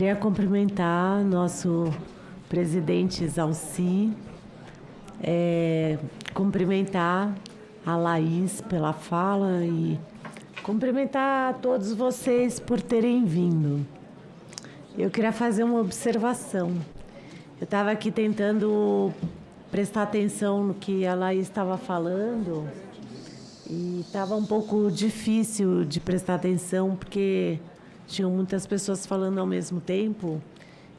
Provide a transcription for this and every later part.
Queria cumprimentar nosso presidente Zalci, cumprimentar a Laís pela fala e cumprimentar a todos vocês por terem vindo. Eu queria fazer uma observação. Eu estava aqui tentando prestar atenção no que a Laís estava falando e estava um pouco difícil de prestar atenção porque tinham muitas pessoas falando ao mesmo tempo,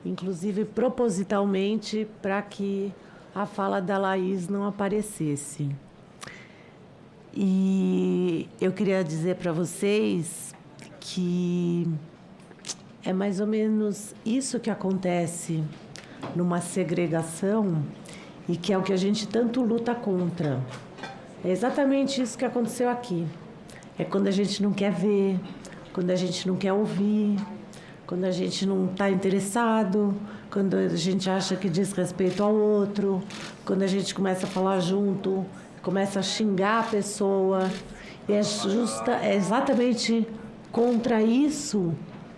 inclusive propositalmente para que a fala da Laís não aparecesse. E eu queria dizer para vocês que é mais ou menos isso que acontece numa segregação e que é o que a gente tanto luta contra. É exatamente isso que aconteceu aqui. É quando a gente não quer ver, quando a gente não quer ouvir, quando a gente não está interessado, quando a gente acha que diz respeito ao outro, quando a gente começa a falar junto, começa a xingar a pessoa. E é exatamente contra isso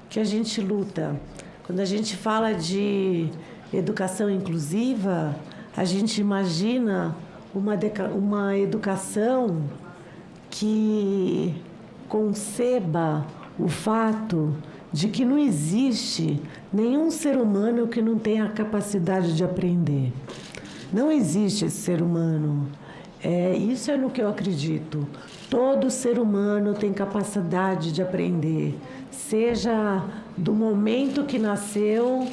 que a gente luta. Quando a gente fala de educação inclusiva, a gente imagina uma educação que conceba o fato de que não existe nenhum ser humano que não tenha a capacidade de aprender. Não existe esse ser humano. Isso é no que eu acredito. Todo ser humano tem capacidade de aprender, seja do momento que nasceu,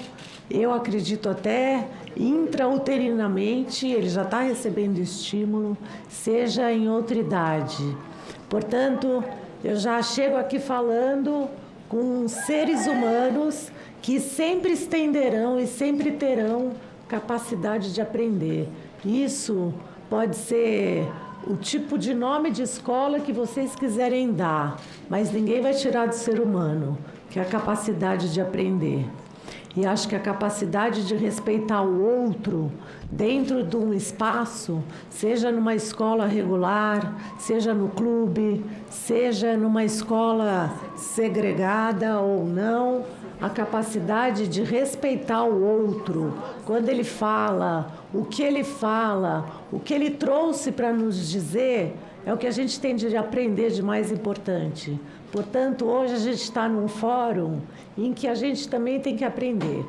eu acredito até intrauterinamente, ele já está recebendo estímulo, seja em outra idade. Portanto, eu já chego aqui falando com seres humanos que sempre estenderão e sempre terão capacidade de aprender. Isso pode ser o tipo de nome de escola que vocês quiserem dar, mas ninguém vai tirar do ser humano, que é a capacidade de aprender. E acho que a capacidade de respeitar o outro dentro de um espaço, seja numa escola regular, seja no clube, seja numa escola segregada ou não, a capacidade de respeitar o outro, quando ele fala, o que ele trouxe para nos dizer, é o que a gente tem de aprender de mais importante. Portanto, hoje a gente está num fórum em que a gente também tem que aprender.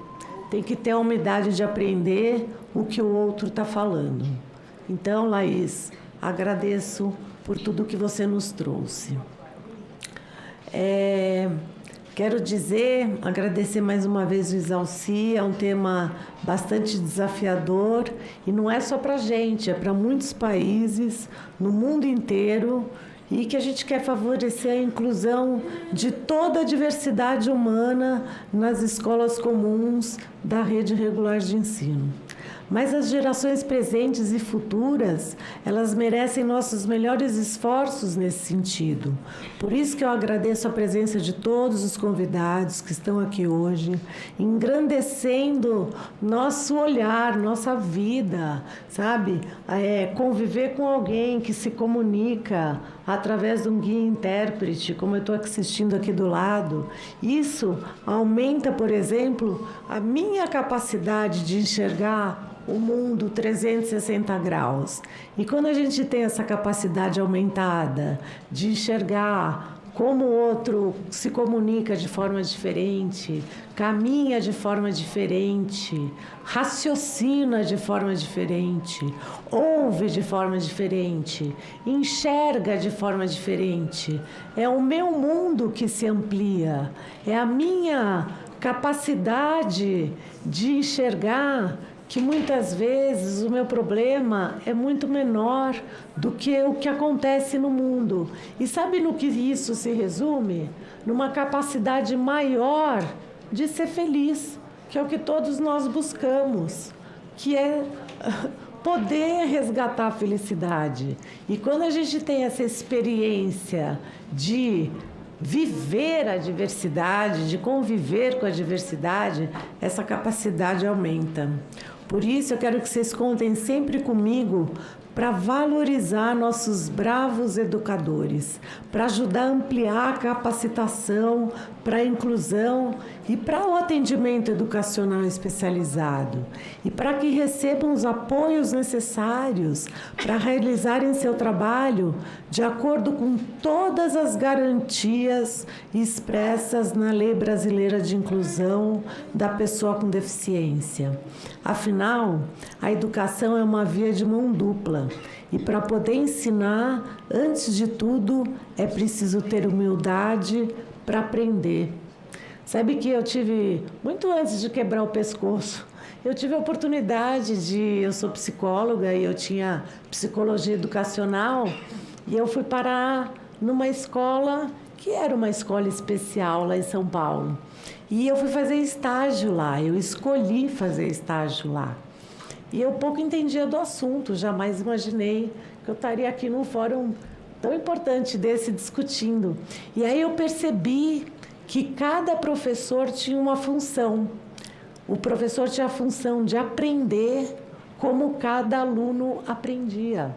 Tem que ter a humildade de aprender o que o outro está falando. Então, Laís, agradeço por tudo que você nos trouxe. Quero agradecer mais uma vez o Zalci, é um tema bastante desafiador e não é só para a gente, é para muitos países, no mundo inteiro, e que a gente quer favorecer a inclusão de toda a diversidade humana nas escolas comuns da rede regular de ensino. Mas as gerações presentes e futuras, elas merecem nossos melhores esforços nesse sentido. Por isso que eu agradeço a presença de todos os convidados que estão aqui hoje, engrandecendo nosso olhar, nossa vida, sabe? Conviver com alguém que se comunica através de um guia intérprete, como eu estou assistindo aqui do lado. Isso aumenta, por exemplo, a minha capacidade de enxergar o mundo 360 graus. E quando a gente tem essa capacidade aumentada de enxergar como o outro se comunica de forma diferente, caminha de forma diferente, raciocina de forma diferente, ouve de forma diferente, enxerga de forma diferente, é o meu mundo que se amplia, é a minha capacidade de enxergar que muitas vezes o meu problema é muito menor do que o que acontece no mundo. E sabe no que isso se resume? Numa capacidade maior de ser feliz, que é o que todos nós buscamos, que é poder resgatar a felicidade. E quando a gente tem essa experiência de viver a diversidade, de conviver com a diversidade, essa capacidade aumenta. Por isso, eu quero que vocês contem sempre comigo para valorizar nossos bravos educadores, para ajudar a ampliar a capacitação, para a inclusão e para o atendimento educacional especializado, e para que recebam os apoios necessários para realizarem seu trabalho de acordo com todas as garantias expressas na Lei Brasileira de Inclusão da Pessoa com Deficiência. Afinal, a educação é uma via de mão dupla. E para poder ensinar, antes de tudo, é preciso ter humildade para aprender. Sabe que eu tive, muito antes de quebrar o pescoço, eu tive a oportunidade eu sou psicóloga e eu tinha psicologia educacional, e eu fui parar numa escola que era uma escola especial lá em São Paulo. E eu fui fazer estágio lá, eu escolhi fazer estágio lá. E eu pouco entendia do assunto, jamais imaginei que eu estaria aqui num fórum tão importante desse discutindo. E aí eu percebi que cada professor tinha uma função. O professor tinha a função de aprender como cada aluno aprendia.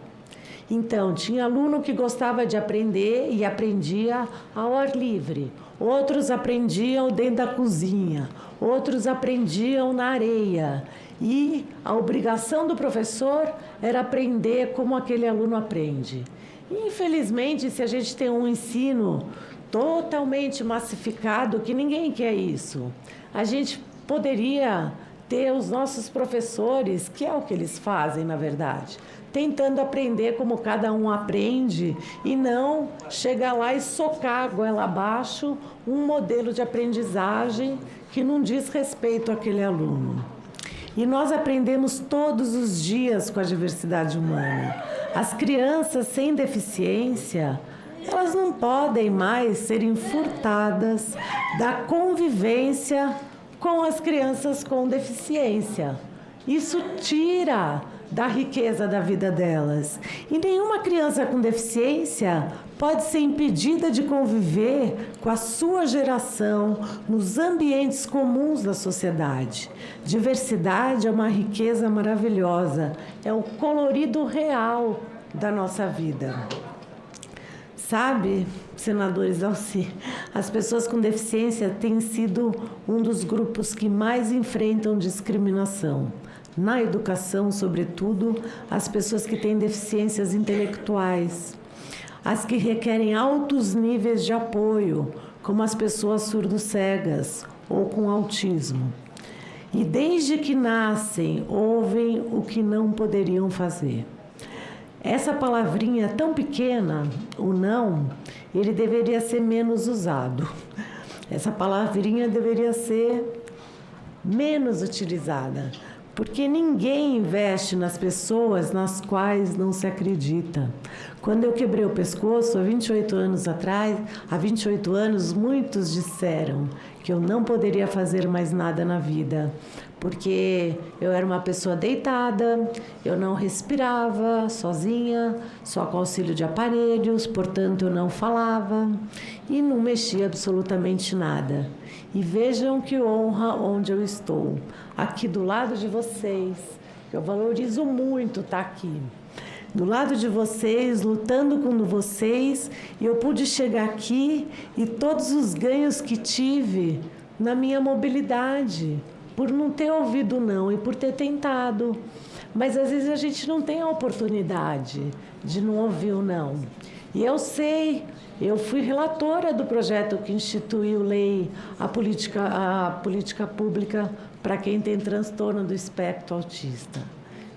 Então, tinha aluno que gostava de aprender e aprendia ao ar livre. Outros aprendiam dentro da cozinha, outros aprendiam na areia. E a obrigação do professor era aprender como aquele aluno aprende. Infelizmente, se a gente tem um ensino totalmente massificado, que ninguém quer isso, a gente poderia ter os nossos professores, que é o que eles fazem, na verdade, tentando aprender como cada um aprende e não chegar lá e socar a goela abaixo um modelo de aprendizagem que não diz respeito àquele aluno. E nós aprendemos todos os dias com a diversidade humana. As crianças sem deficiência, elas não podem mais serem furtadas da convivência com as crianças com deficiência. Isso tira da riqueza da vida delas. E nenhuma criança com deficiência pode ser impedida de conviver com a sua geração nos ambientes comuns da sociedade. Diversidade é uma riqueza maravilhosa, é o colorido real da nossa vida. Sabe, senadores Alci, as pessoas com deficiência têm sido um dos grupos que mais enfrentam discriminação. Na educação, sobretudo, as pessoas que têm deficiências intelectuais, as que requerem altos níveis de apoio, como as pessoas surdo-cegas ou com autismo. E desde que nascem, ouvem o que não poderiam fazer. Essa palavrinha tão pequena, o não, ele deveria ser menos usado. Essa palavrinha deveria ser menos utilizada, porque ninguém investe nas pessoas nas quais não se acredita. Quando eu quebrei o pescoço, há 28 anos atrás, há 28 anos, muitos disseram que eu não poderia fazer mais nada na vida, porque eu era uma pessoa deitada, eu não respirava sozinha, só com auxílio de aparelhos, portanto eu não falava e não mexia absolutamente nada. E vejam que honra onde eu estou, aqui do lado de vocês, que eu valorizo muito estar aqui. Do lado de vocês, lutando com vocês, e eu pude chegar aqui e todos os ganhos que tive na minha mobilidade, por não ter ouvido não e por ter tentado. Mas às vezes a gente não tem a oportunidade de não ouvir o não. E eu sei, eu fui relatora do projeto que instituiu a política pública para quem tem transtorno do espectro autista.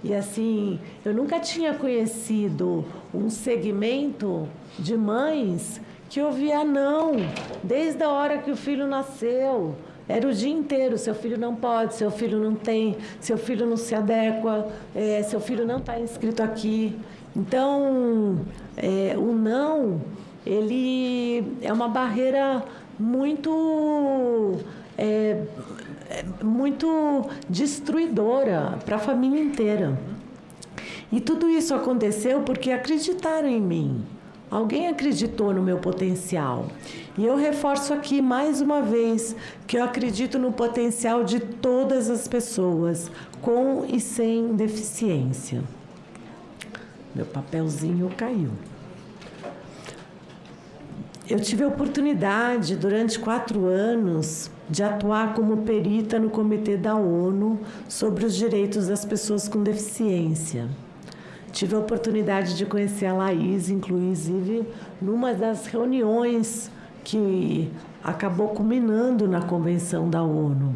E assim, eu nunca tinha conhecido um segmento de mães que ouvia não, desde a hora que o filho nasceu. Era o dia inteiro, seu filho não pode, seu filho não tem, seu filho não se adequa, seu filho não está inscrito aqui. Então, o não, ele é uma barreira muito destruidora para a família inteira. E tudo isso aconteceu porque acreditaram em mim. Alguém acreditou no meu potencial. E eu reforço aqui mais uma vez que eu acredito no potencial de todas as pessoas, com e sem deficiência. Meu papelzinho caiu. Eu tive a oportunidade, durante 4 anos, de atuar como perita no Comitê da ONU sobre os direitos das pessoas com deficiência. Tive a oportunidade de conhecer a Laís, inclusive, numa das reuniões que acabou culminando na Convenção da ONU.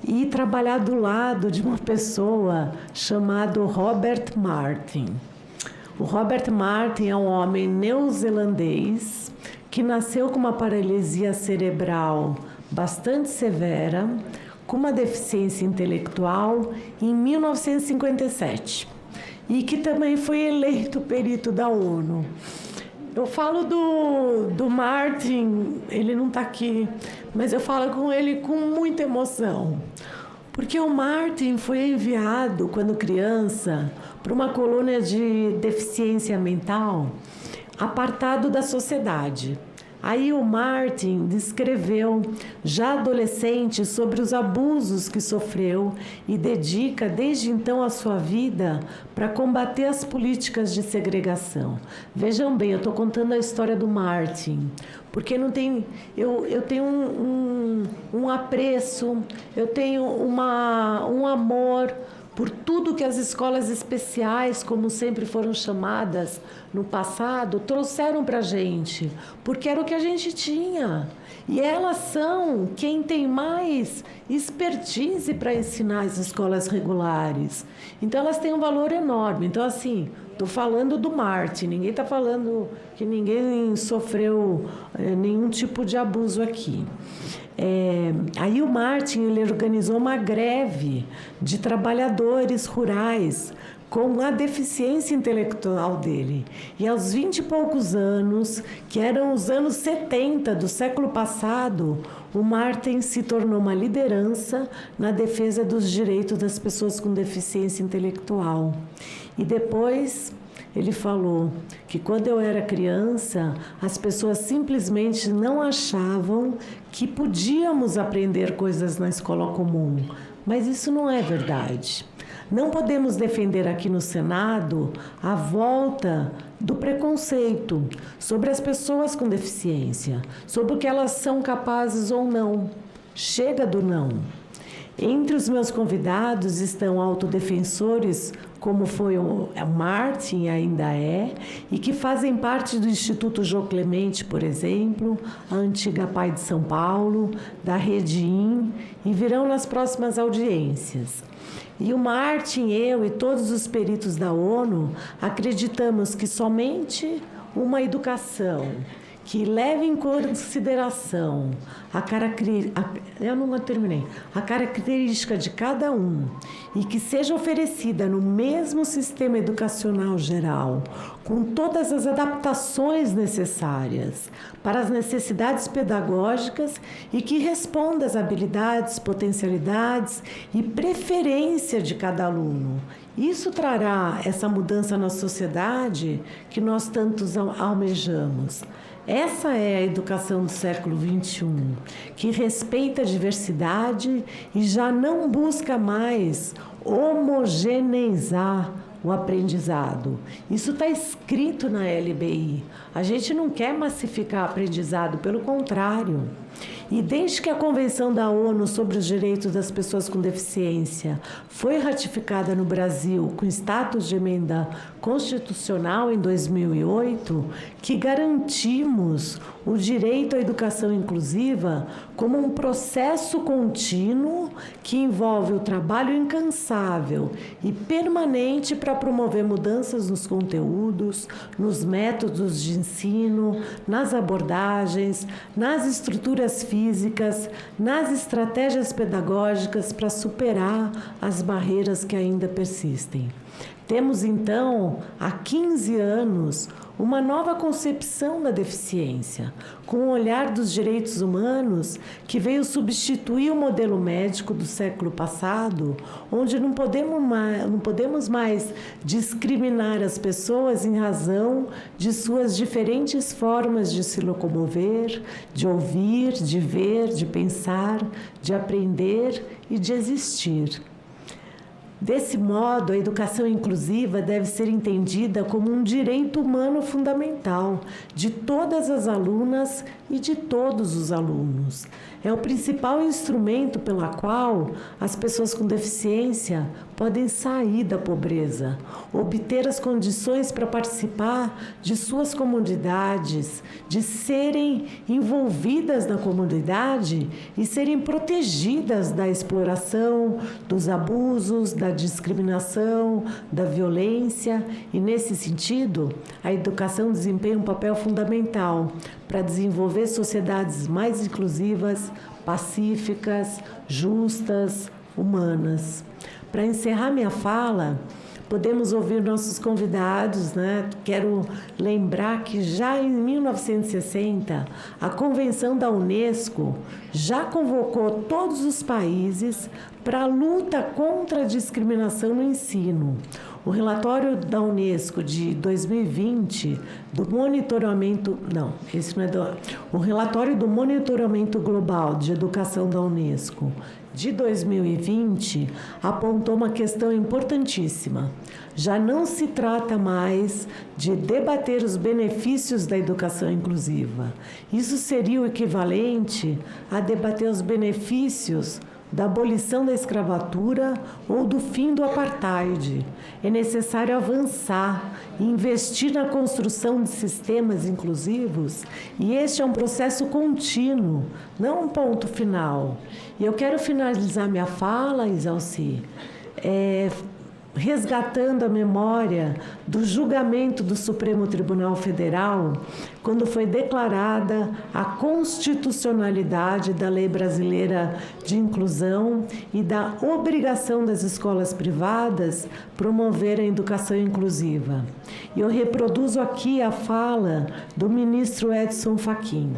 E trabalhar do lado de uma pessoa chamada Robert Martin. O Robert Martin é um homem neozelandês que nasceu com uma paralisia cerebral bastante severa, com uma deficiência intelectual, em 1957, e que também foi eleito perito da ONU. Eu falo do Martin, ele não está aqui, mas eu falo com ele com muita emoção, porque o Martin foi enviado, quando criança, para uma colônia de deficiência mental, apartado da sociedade. Aí o Martin descreveu, já adolescente, sobre os abusos que sofreu e dedica desde então a sua vida para combater as políticas de segregação. Vejam bem, eu estou contando a história do Martin, porque não tem, eu tenho um apreço, eu tenho um amor por tudo que as escolas especiais, como sempre foram chamadas no passado, trouxeram para a gente, porque era o que a gente tinha. E elas são quem tem mais expertise para ensinar as escolas regulares. Então, elas têm um valor enorme. Então, assim, estou falando do Martin, ninguém está falando que ninguém sofreu nenhum tipo de abuso aqui. Aí o Martin, ele organizou uma greve de trabalhadores rurais com a deficiência intelectual dele. E aos 20 e poucos anos, que eram os anos 70 do século passado, o Martin se tornou uma liderança na defesa dos direitos das pessoas com deficiência intelectual. E depois ele falou que quando eu era criança, as pessoas simplesmente não achavam que podíamos aprender coisas na escola comum. Mas isso não é verdade. Não podemos defender aqui no Senado a volta do preconceito sobre as pessoas com deficiência, sobre o que elas são capazes ou não. Chega do não. Entre os meus convidados estão autodefensores, como foi o Martin e ainda é, e que fazem parte do Instituto Jô Clemente, por exemplo, a antiga PAI de São Paulo, da Rede IN, e virão nas próximas audiências. E o Martin, eu e todos os peritos da ONU acreditamos que somente uma educação que leve em consideração a característica de cada um e que seja oferecida no mesmo sistema educacional geral, com todas as adaptações necessárias para as necessidades pedagógicas e que responda às habilidades, potencialidades e preferência de cada aluno. Isso trará essa mudança na sociedade que nós tantos almejamos. Essa é a educação do século XXI, que respeita a diversidade e já não busca mais homogeneizar o aprendizado. Isso está escrito na LBI. A gente não quer massificar o aprendizado, pelo contrário. E desde que a Convenção da ONU sobre os Direitos das Pessoas com Deficiência foi ratificada no Brasil com status de emenda constitucional em 2008, que garantimos o direito à educação inclusiva como um processo contínuo que envolve o trabalho incansável e permanente para promover mudanças nos conteúdos, nos métodos de ensino, nas abordagens, nas estruturas físicas, nas estratégias pedagógicas para superar as barreiras que ainda persistem. Temos, então, há 15 anos, uma nova concepção da deficiência, com o olhar dos direitos humanos que veio substituir o modelo médico do século passado, onde não podemos mais discriminar as pessoas em razão de suas diferentes formas de se locomover, de ouvir, de ver, de pensar, de aprender e de existir. Desse modo, a educação inclusiva deve ser entendida como um direito humano fundamental de todas as alunas e de todos os alunos. É o principal instrumento pela qual as pessoas com deficiência podem sair da pobreza, obter as condições para participar de suas comunidades, de serem envolvidas na comunidade e serem protegidas da exploração, dos abusos, da discriminação, da violência. E, nesse sentido, a educação desempenha um papel fundamental para desenvolver sociedades mais inclusivas, pacíficas, justas, humanas. Para encerrar minha fala, podemos ouvir nossos convidados, né? Quero lembrar que já em 1960, a Convenção da Unesco já convocou todos os países para a luta contra a discriminação no ensino. O relatório da Unesco de 2020, do monitoramento... Não, esse não é do... O relatório do Monitoramento Global de Educação da Unesco de 2020 apontou uma questão importantíssima. Já não se trata mais de debater os benefícios da educação inclusiva. Isso seria o equivalente a debater os benefícios da abolição da escravatura ou do fim do apartheid. É necessário avançar e investir na construção de sistemas inclusivos, e este é um processo contínuo, não um ponto final. E eu quero finalizar minha fala, Isalci, resgatando a memória do julgamento do Supremo Tribunal Federal, quando foi declarada a constitucionalidade da Lei Brasileira de Inclusão e da obrigação das escolas privadas promover a educação inclusiva. E eu reproduzo aqui a fala do ministro Edson Fachin.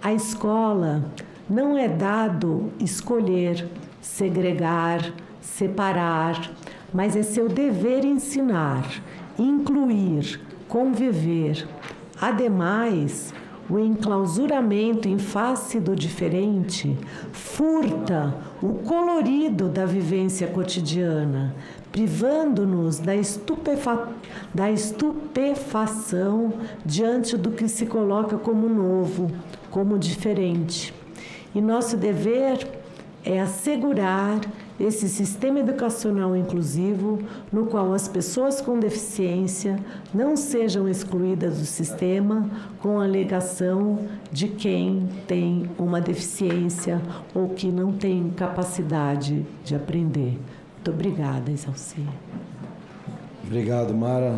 A escola não é dado escolher, segregar, separar, mas é seu dever ensinar, incluir, conviver. Ademais, o enclausuramento em face do diferente furta o colorido da vivência cotidiana, privando-nos da estupefação diante do que se coloca como novo, como diferente. E nosso dever é assegurar esse sistema educacional inclusivo no qual as pessoas com deficiência não sejam excluídas do sistema com a alegação de quem tem uma deficiência ou que não tem capacidade de aprender. Muito obrigada, Isalci. Obrigado, Mara.